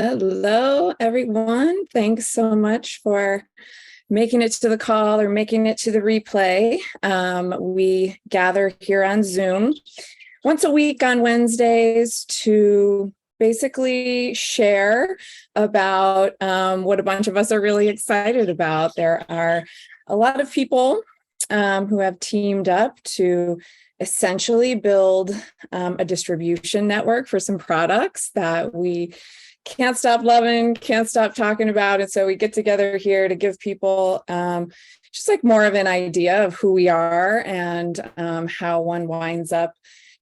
Hello, everyone. Thanks so much for making it to the call or making it to the replay. We gather here on Zoom once a week on Wednesdays to basically share about what a bunch of us are really excited about. There are a lot of people who have teamed up to essentially build a distribution network for some products that we can't stop loving, can't stop talking about. And so we get together here to give people just like more of an idea of who we are and how one winds up,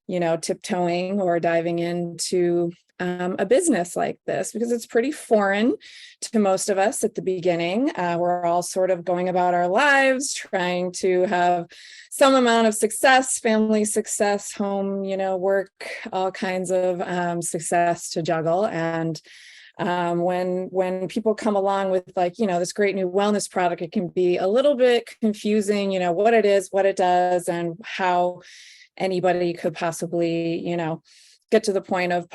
tiptoeing or diving into a business like this, because it's pretty foreign to most of us at the beginning. We're all sort of going about our lives, trying to have some amount of success, family success, home, work, all kinds of success to juggle. And when people come along with this great new wellness product, it can be a little bit confusing, what it is, what it does, and how anybody could possibly, get to the point of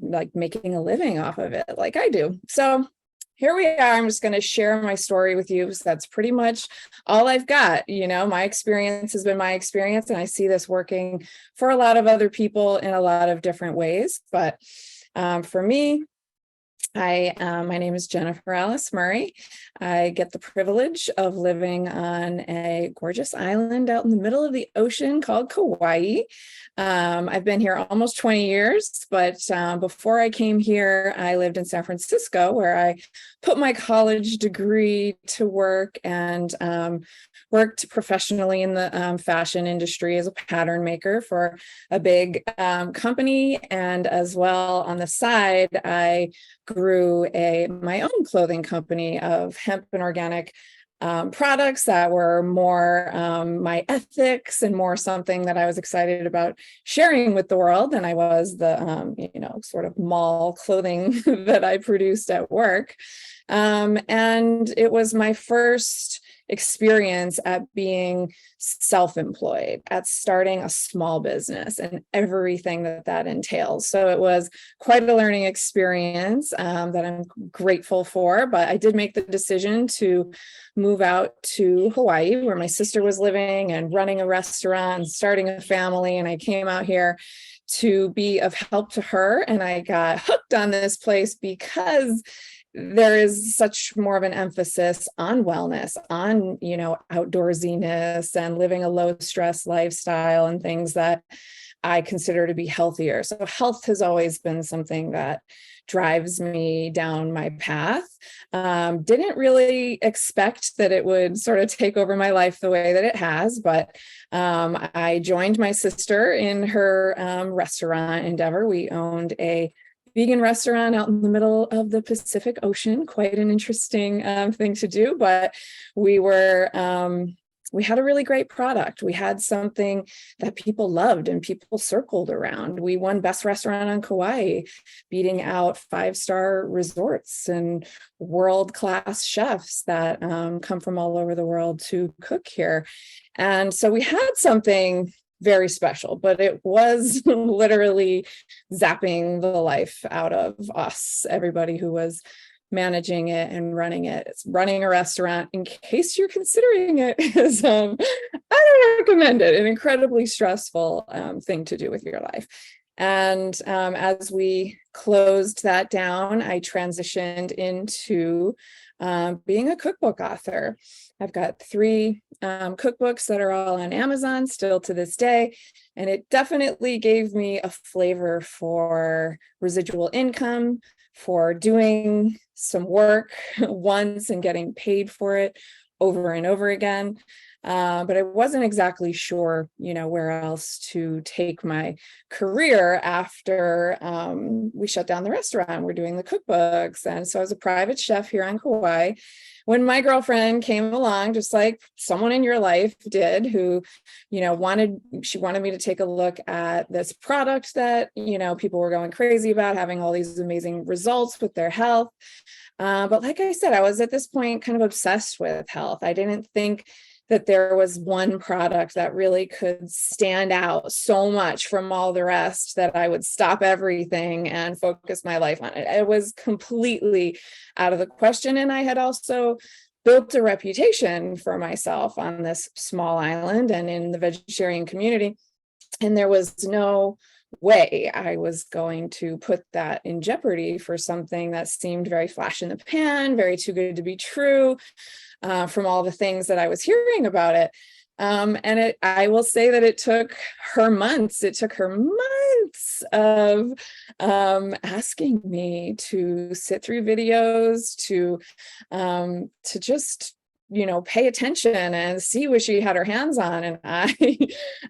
like making a living off of it like I do. So here we are. I'm just going to share my story with you. So that's pretty much all I've got. My experience has been my experience, and I see this working for a lot of other people in a lot of different ways. But for me, my name is Jennifer Alice Murray. I get the privilege of living on a gorgeous island out in the middle of the ocean called Kauai. I've been here almost 20 years, but before I came here, I lived in San Francisco, where I put my college degree to work and worked professionally in the fashion industry as a pattern maker for a big company. And as well on the side, I grew my own clothing company of hemp and organic products that were more my ethics and more something that I was excited about sharing with the world than I was the sort of mall clothing that I produced at work. And it was my first experience at being self-employed, at starting a small business and everything that entails. So it was quite a learning experience that I'm grateful for. But I did make the decision to move out to Hawaii, where my sister was living and running a restaurant and starting a family. And I came out here to be of help to her. And I got hooked on this place because there is such more of an emphasis on wellness, on, outdoorsiness and living a low stress lifestyle and things that I consider to be healthier. So health has always been something that drives me down my path. Didn't really expect that it would sort of take over my life the way that it has, but I joined my sister in her restaurant endeavor. We owned a vegan restaurant out in the middle of the Pacific Ocean. Quite an interesting thing to do, but we had a really great product. We had something that people loved and people circled around. We won Best Restaurant on Kauai, beating out 5-star resorts and world-class chefs that come from all over the world to cook here. And so we had something very special, but it was literally zapping the life out of us, everybody who was managing it and running it. It's running a restaurant, in case you're considering it, is I don't recommend it. An incredibly stressful thing to do with your life. And as we closed that down, I transitioned into being a cookbook author. I've got 3 cookbooks that are all on Amazon still to this day. And it definitely gave me a flavor for residual income, for doing some work once and getting paid for it over and over again. But I wasn't exactly sure, where else to take my career after we shut down the restaurant. We're doing the cookbooks. And so I was a private chef here on Kauai. When my girlfriend came along, just like someone in your life did, who, she wanted me to take a look at this product that, people were going crazy about, having all these amazing results with their health. But like I said, I was at this point kind of obsessed with health. I didn't think that there was one product that really could stand out so much from all the rest that I would stop everything and focus my life on it. It was completely out of the question. And I had also built a reputation for myself on this small island and in the vegetarian community. And there was no way I was going to put that in jeopardy for something that seemed very flash in the pan, very too good to be true, from all the things that I was hearing about it. I will say that it took her months. It took her months of asking me to sit through videos, to just, pay attention and see what she had her hands on. And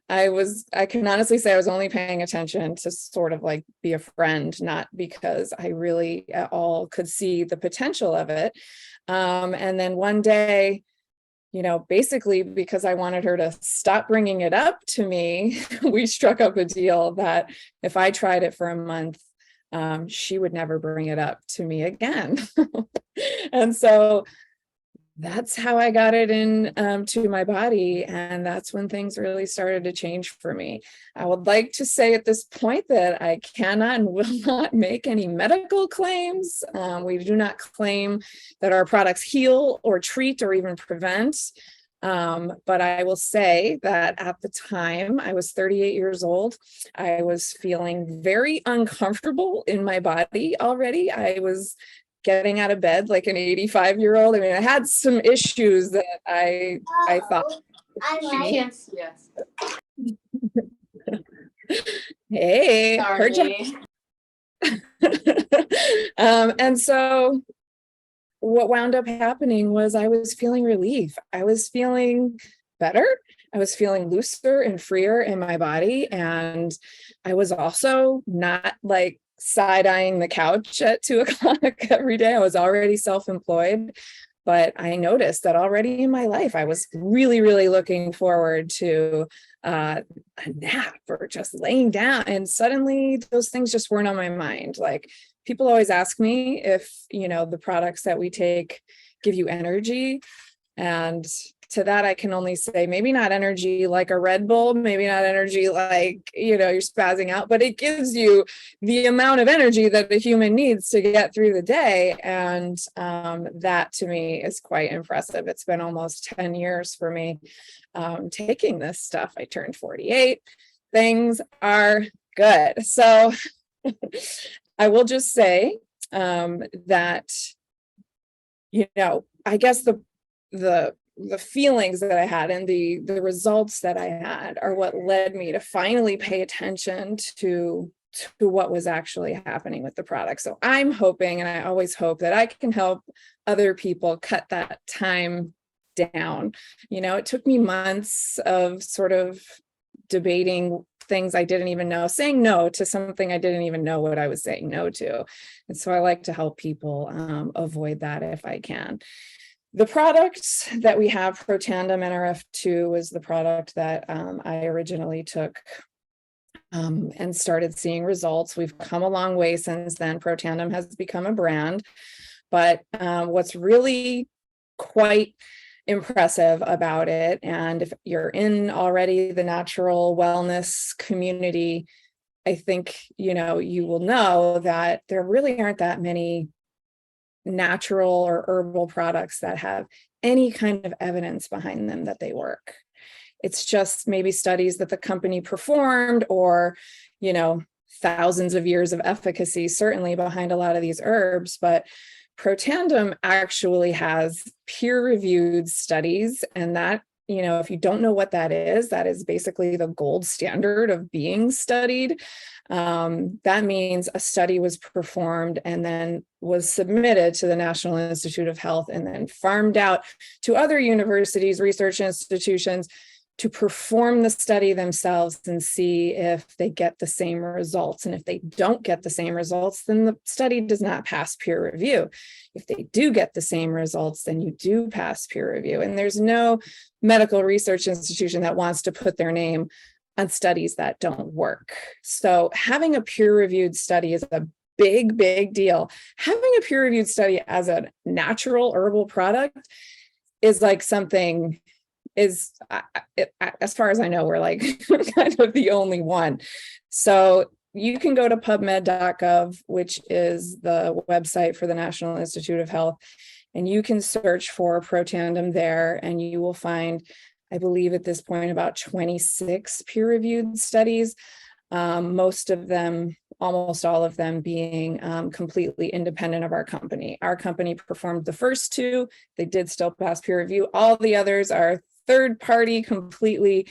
I can honestly say I was only paying attention to sort of like be a friend, not because I really at all could see the potential of it. And then one day, basically because I wanted her to stop bringing it up to me, we struck up a deal that if I tried it for a month, she would never bring it up to me again. And so that's how I got it in to my body. And that's when things really started to change for me. I would like to say at this point that I cannot and will not make any medical claims. We do not claim that our products heal or treat or even prevent. But I will say that at the time, I was 38 years old. I was feeling very uncomfortable in my body already. I was getting out of bed like an 85-year-old. I mean, I had some issues that I thought. Yes. Hey, heard you. And so what wound up happening was I was feeling relief. I was feeling better. I was feeling looser and freer in my body. And I was also not like side-eyeing the couch at 2:00 every day. I was already self-employed, but I noticed that already in my life, I was really, really looking forward to a nap or just laying down. And suddenly those things just weren't on my mind. Like people always ask me if, the products that we take give you energy. And to that, I can only say maybe not energy like a Red Bull, maybe not energy like, you're spazzing out, but it gives you the amount of energy that a human needs to get through the day. And that to me is quite impressive. It's been almost 10 years for me taking this stuff. I turned 48. Things are good. So I will just say that, I guess the feelings that I had and the results that I had are what led me to finally pay attention to what was actually happening with the product. So I'm hoping, and I always hope, that I can help other people cut that time down. It took me months of sort of debating things I didn't even know, saying no to something I didn't even know what I was saying no to. And so I like to help people avoid that if I can. The products that we have, Protandim NRF2, was the product that I originally took and started seeing results. We've come a long way since then. Protandim has become a brand, but what's really quite impressive about it, and if you're in already the natural wellness community, I think, you will know that there really aren't that many natural or herbal products that have any kind of evidence behind them that they work. It's just maybe studies that the company performed or, thousands of years of efficacy, certainly behind a lot of these herbs. But Protandim actually has peer-reviewed studies, and that, if you don't know what that is basically the gold standard of being studied. That means a study was performed and then was submitted to the National Institute of Health and then farmed out to other universities, research institutions to perform the study themselves and see if they get the same results. And if they don't get the same results, then the study does not pass peer review. If they do get the same results, then you do pass peer review. And there's no medical research institution that wants to put their name on studies that don't work. So having a peer-reviewed study is a big, big deal. Having a peer-reviewed study as a natural herbal product is like something is, as far as I know, we're like kind of the only one. So you can go to pubmed.gov, which is the website for the National Institute of Health, and you can search for Protandim there, and you will find, I believe at this point, about 26 peer-reviewed studies, most of them, almost all of them being completely independent of our company. Our company performed the first two. They did still pass peer review. All the others are third party, completely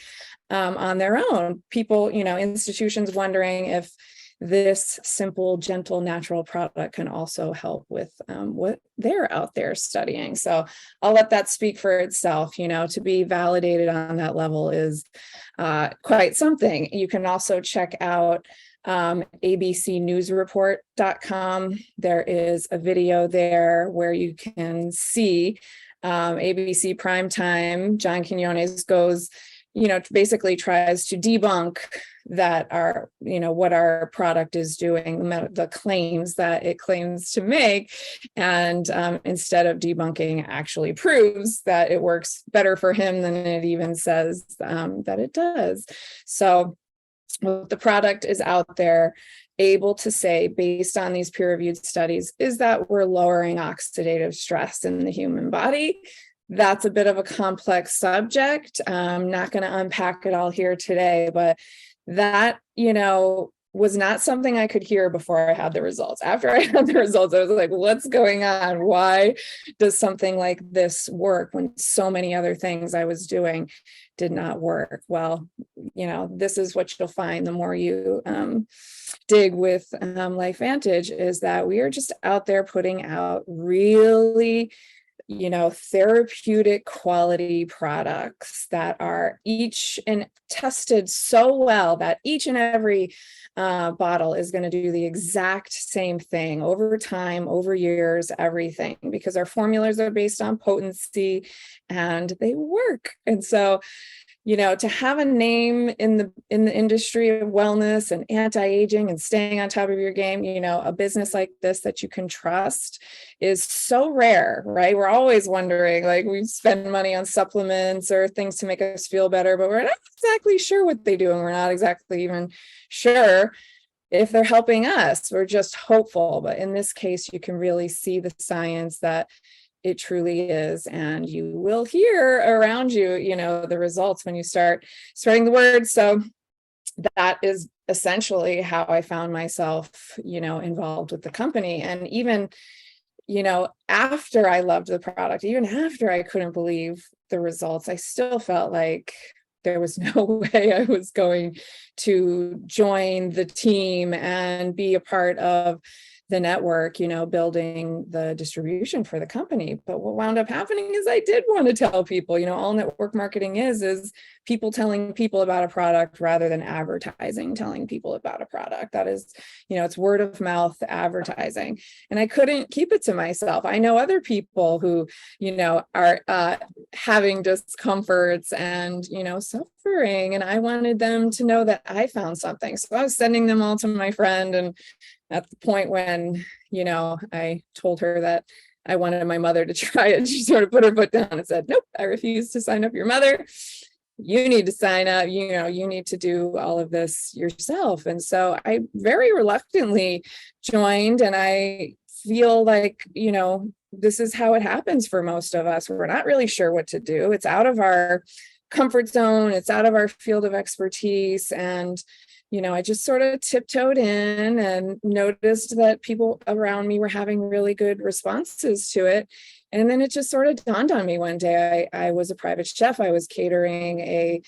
on their own. People, institutions wondering if this simple, gentle, natural product can also help with what they're out there studying. So I'll let that speak for itself. To be validated on that level is quite something. You can also check out abcnewsreport.com. There is a video there where you can see ABC Primetime. John Quinones goes, basically tries to debunk that what our product is doing, the claims that it claims to make, and instead of debunking, actually proves that it works better for him than it even says that it does. So what the product is out there able to say, based on these peer-reviewed studies, is that we're lowering oxidative stress in the human body. That's a bit of a complex subject. I'm not going to unpack it all here today, but that, was not something I could hear before I had the results. After I had the results, I was like, what's going on? Why does something like this work when so many other things I was doing did not work? Well, this is what you'll find the more you dig with LifeVantage, is that we are just out there putting out really therapeutic quality products that are each and tested so well that each and every bottle is going to do the exact same thing over time, over years, everything, because our formulas are based on potency and they work. And so, to have a name in the industry of wellness and anti-aging and staying on top of your game, a business like this that you can trust is so rare, right? We're always wondering, like, we spend money on supplements or things to make us feel better, but we're not exactly sure what they do. And we're not exactly even sure if they're helping us. We're just hopeful. But in this case, you can really see the science that it truly is, and you will hear around you, the results when you start spreading the word. So that is essentially how I found myself, involved with the company. And even, after I loved the product, even after I couldn't believe the results, I still felt like there was no way I was going to join the team and be a part of the network, building the distribution for the company. But what wound up happening is I did want to tell people, all network marketing is people telling people about a product rather than advertising, telling people about a product. That is, it's word of mouth advertising. And I couldn't keep it to myself. I know other people who, are having discomforts and, suffering, and I wanted them to know that I found something. So I was sending them all to my friend, and at the point when, I told her that I wanted my mother to try it, she sort of put her foot down and said, nope, I refuse to sign up your mother. You need to sign up, you need to do all of this yourself. And so I very reluctantly joined, and I feel like, this is how it happens for most of us. We're not really sure what to do. It's out of our comfort zone. It's out of our field of expertise. And I just sort of tiptoed in and noticed that people around me were having really good responses to it. And then it just sort of dawned on me one day. I was a private chef. I was catering a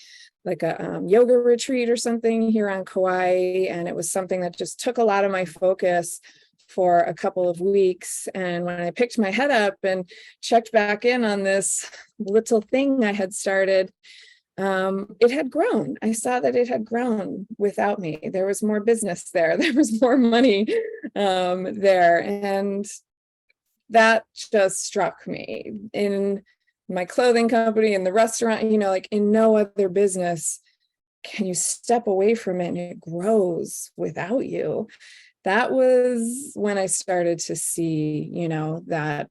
yoga retreat or something here on Kauai. And it was something that just took a lot of my focus for a couple of weeks. And when I picked my head up and checked back in on this little thing I had started, it had grown. I saw that it had grown without me. There was more business there. There was more money there. And that just struck me. In my clothing company, in the restaurant, like in no other business can you step away from it and it grows without you. That was when I started to see, that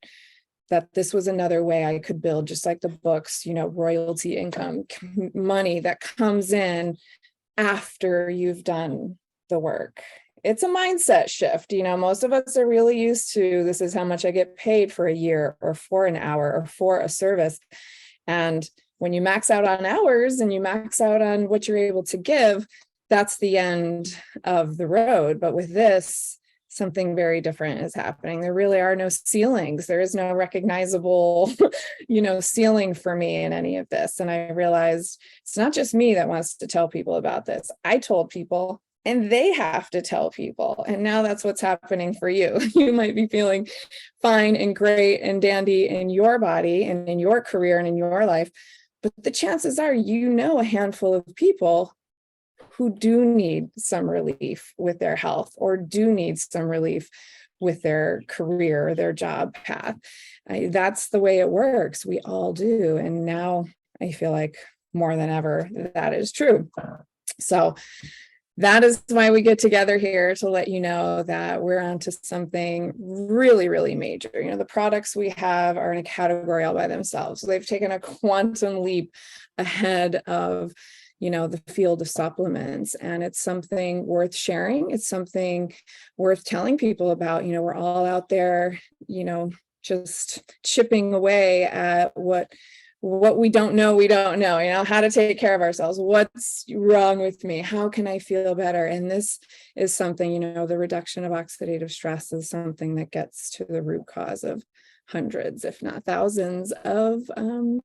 that this was another way I could build, just like the books, royalty income, money that comes in after you've done the work. It's a mindset shift. Most of us are really used to, this is how much I get paid for a year or for an hour or for a service. And when you max out on hours and you max out on what you're able to give, that's the end of the road. But with this, something very different is happening. There really are no ceilings. There is no recognizable, ceiling for me in any of this. And I realized it's not just me that wants to tell people about this. I told people, and they have to tell people. And now that's what's happening for you. You might be feeling fine and great and dandy in your body and in your career and in your life. But the chances are, a handful of people who do need some relief with their health or do need some relief with their career or their job path. That's the way it works. We all do. And now I feel like more than ever, that is true. So that is why we get together here, to let you know that we're onto something really, really major. The products we have are in a category all by themselves. They've taken a quantum leap ahead of the field of supplements. And it's something worth sharing. It's something worth telling people about. We're all out there, just chipping away at what we don't know, how to take care of ourselves. What's wrong with me? How can I feel better? And this is something, the reduction of oxidative stress is something that gets to the root cause of hundreds, if not thousands of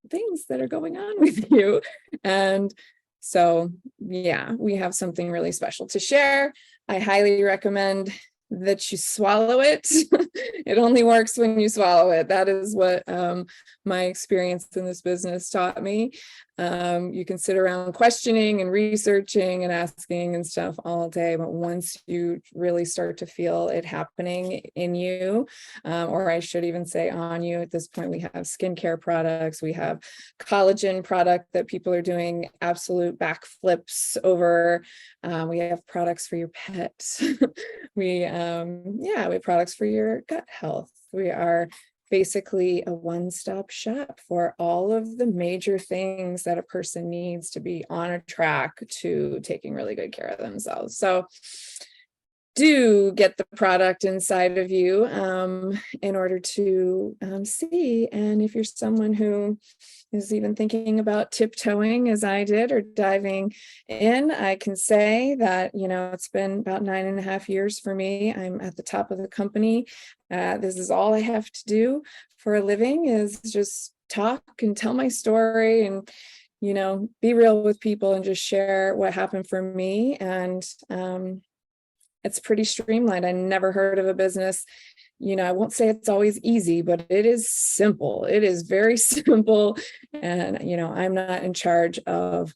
things that are going on with you. And so, yeah, we have something really special to share. I highly recommend that you swallow it. It only works when you swallow it. That is what my experience in this business taught me. You can sit around questioning and researching and asking and stuff all day, but once you really start to feel it happening in you, or I should even say on you, at this point, we have skincare products, we have collagen product that people are doing absolute backflips over. We have products for your pet. We have products for your gut health. We are basically a one-stop shop for all of the major things that a person needs to be on a track to taking really good care of themselves. So do get the product inside of you in order to see. And if you're someone who is even thinking about tiptoeing as I did or diving in, I can say that, it's been about 9.5 years for me. I'm at the top of the company. This is all I have to do for a living, is just talk and tell my story and, be real with people and just share what happened for me. And it's pretty streamlined. I never heard of a business. I won't say it's always easy, but it is simple. It is very simple. And, I'm not in charge of,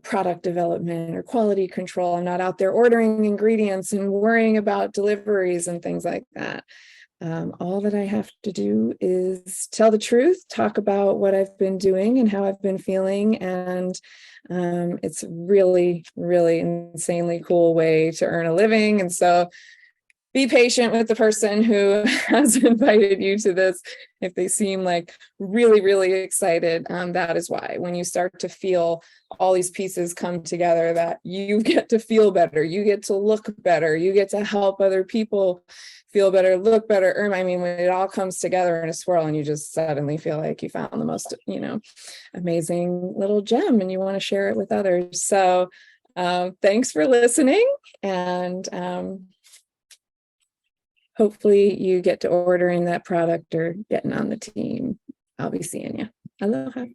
product development or quality control. I'm not out there ordering ingredients and worrying about deliveries and things like that. All that I have to do is tell the truth, talk about what I've been doing and how I've been feeling. And it's really, really insanely cool way to earn a living. And so be patient with the person who has invited you to this. If they seem like really, really excited, that is why. When you start to feel all these pieces come together, that you get to feel better, you get to look better, you get to help other people feel better, look better. When it all comes together in a swirl and you just suddenly feel like you found the most, amazing little gem and you want to share it with others. So thanks for listening. And hopefully you get to ordering that product or getting on the team. I'll be seeing you. Aloha.